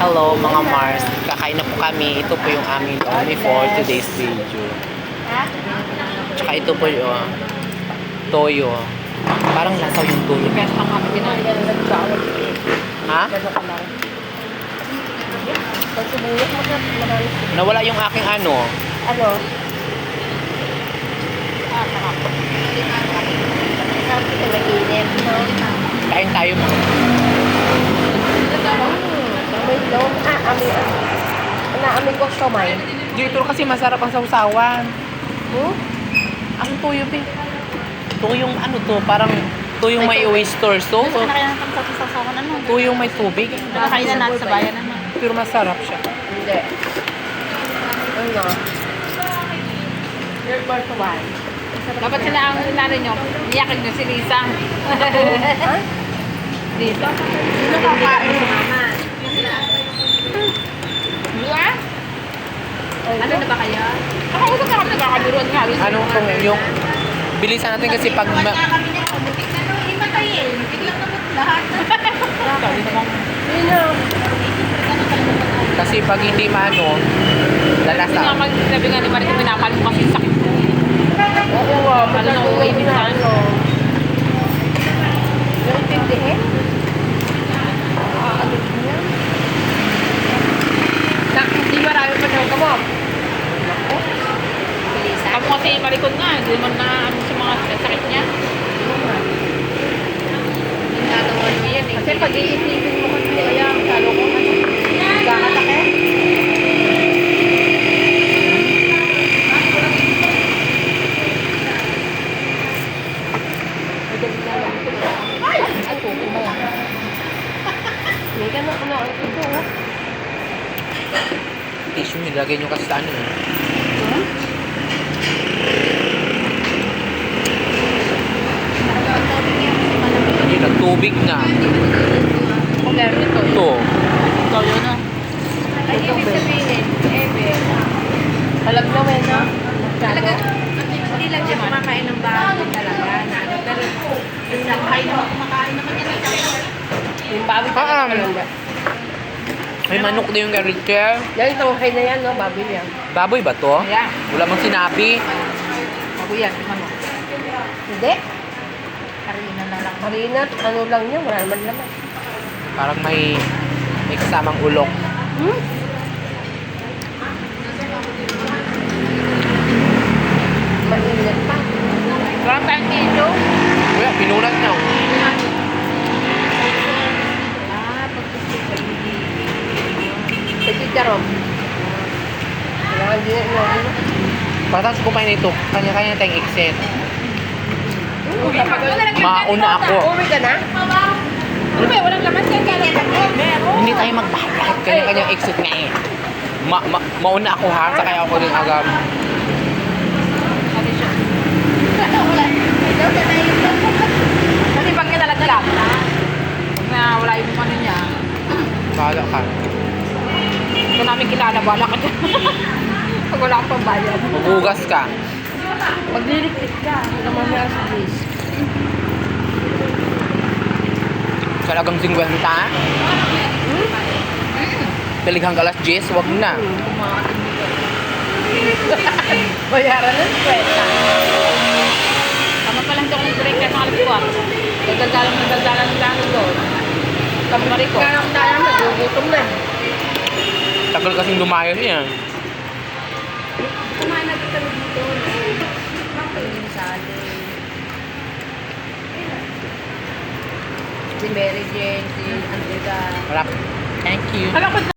Hello mga Mars, kakain na po kami. Ito po yung aming only for today's video. Tsaka ito po yung toyo. Parang lasaw yung toyo. Ha? Nawala yung aking ano. Ano? Kain tayo mga. Amin ko siomay. Dito kasi masarap ang sausawan. Ang toyo ba? Toyong ano to, parang toyong may oyster sauce. Gusto na kaya natin sa sasawan ano? Toyong may tubig. Nakakain na natin sa bayan ano? Pero masarap siya. Hindi. Ano? Your birth one. Dapat sila ang nanay nyo. Iyakin nyo si Lisa. Lisa? Sino kakain si mama? Diba? Ano na ba kaya? Nakausap na kami nagkakabiruan nga. Ano kung yung bilisan natin kasi pag Sino? kasi pag hindi maano lalasa. Sabi nga ni Marit, pinapalo kasi yung sakit ko. Oo nga. Ano na uwi minsan? Yung tindihin? Hindi marami pa daw ka mo. Kamu kasi malikod nga, hindi man na ano sa mga sakit niya. Nagkataon mo yan eh. Kasi pag-iisipin mo kasi kaya kalo ko ano. Kakatake. Ay! Ay, kuko mo. May gano'n ano ang ito oh. Tissue nilagay nyo kasi sa ano eh. Hindi nagtubig na. Kuler nito. Ito. Toyo na. Ay, ibig sabihin, alam na mo no? Talaga, Hindi lang siya kumakain ng baboy talaga. Pero yung nakain na kumakain naman yan. Yung baboy talaga talaga. May manok na yung garlicher. Yan, tungkay na yan, no? Baboy yan. Baboy ba to? Ayan. Wala bang sinabi? Bago yan, ano? Hindi. Karina na lang. Marina, ano lang yan, wala naman naman. Parang may kasamang ulok. Mainit pa. Parang tayong dito. Wala, pinunat na. Sa chicharon. Kailangan din yan, no? Patas kumain ito. Kanya-kanya tayong exit. Mauna ako. Uwi ka na? Ano ba, walang laman yan. Kaya lang meron. Hindi tayo magbahat. Kanya-kanyang exit nga eh. Mauna ako ha. Sakay ako din agad. Sabi siya. Kasi pag kinalaga lang. Pag na wala yung ano niya. Bahala ka. Ito namin kilala, bala ka dyan. Pag wala kang pambayad. Magugas ka. Maglilikit ka. Namamaya sa base. Talagang 50. Pilighang alas 10. Wag na. Bayaran ng kwenta. Tama pa lang siya kung break na sa kalikuan. Dagdagan ng lalo doon. Kamari ko. Kaya tayo, nagugutom na. Tagal kasing lumayo niya. Kumain na dito dito. Si Mary Jane, si Andrea. Wala. Thank you. Alam ko